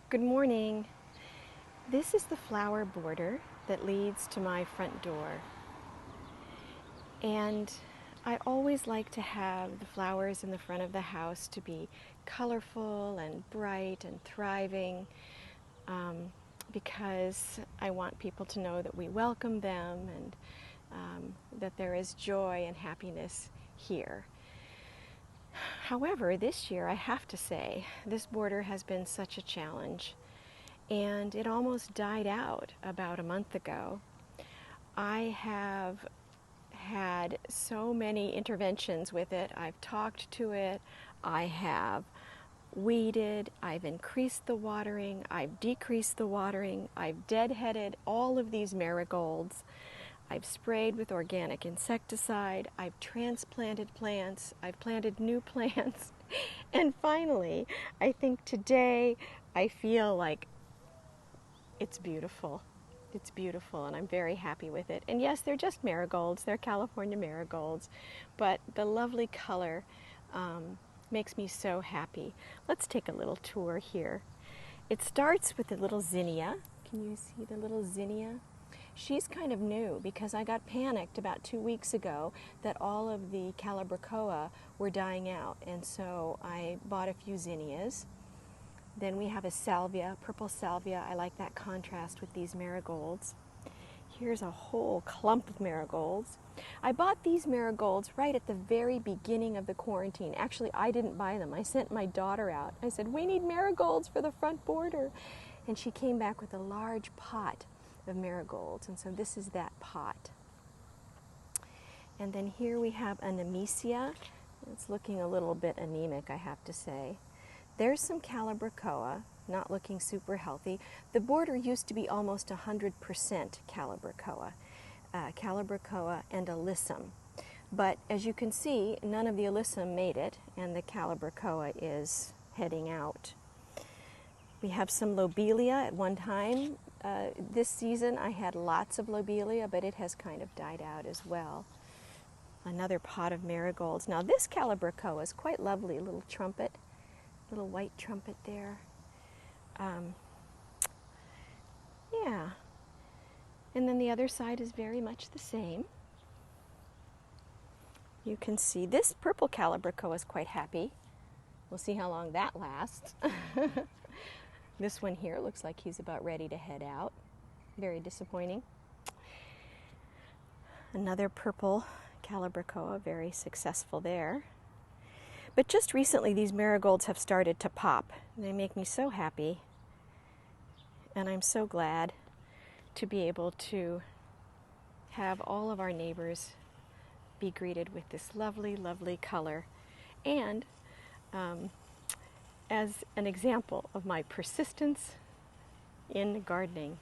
Good morning. This is the flower border that leads to my front door. And I always like to have the flowers in the front of the house to be colorful and bright and thriving because I want people to know that we welcome them and that there is joy and happiness here. However, this year I have to say, this border has been such a challenge. And it almost died out about a month ago. I have had so many interventions with it. I've talked to it, I have weeded, I've increased the watering, I've decreased the watering, I've deadheaded all of these marigolds, I've sprayed with organic insecticide, I've transplanted plants, I've planted new plants, and finally, I think today I feel like it's beautiful. It's beautiful, and I'm very happy with it. And yes, they're just marigolds. They're California marigolds, but the lovely color makes me so happy. Let's take a little tour here. It starts with the little zinnia. Can you see the little zinnia? She's kind of new because I got panicked about 2 weeks ago that all of the Calibrachoa were dying out, and so I bought a few zinnias. Then we have a salvia, purple salvia. I like that contrast with these marigolds. Here's a whole clump of marigolds. I bought these marigolds right at the very beginning of the quarantine. Actually, I didn't buy them. I sent my daughter out. I said, we need marigolds for the front border. And she came back with a large pot of marigolds. And so this is that pot. And then here we have a nemesia. It's looking a little bit anemic, I have to say. There's some Calibrachoa, not looking super healthy. The border used to be almost 100% Calibrachoa, Calibrachoa and alyssum. But as you can see, none of the alyssum made it, and the Calibrachoa is heading out. We have some lobelia at one time. This season I had lots of lobelia, but it has kind of died out as well. Another pot of marigolds. Now this Calibrachoa is quite lovely, little trumpet. Little white trumpet there. Yeah. And then the other side is very much the same. You can see this purple Calibrachoa is quite happy. We'll see how long that lasts. This one here looks like he's about ready to head out. Very disappointing. Another purple Calibrachoa, very successful there. But just recently, these marigolds have started to pop. They make me so happy. And I'm so glad to be able to have all of our neighbors be greeted with this lovely, lovely color. And as an example of my persistence in gardening,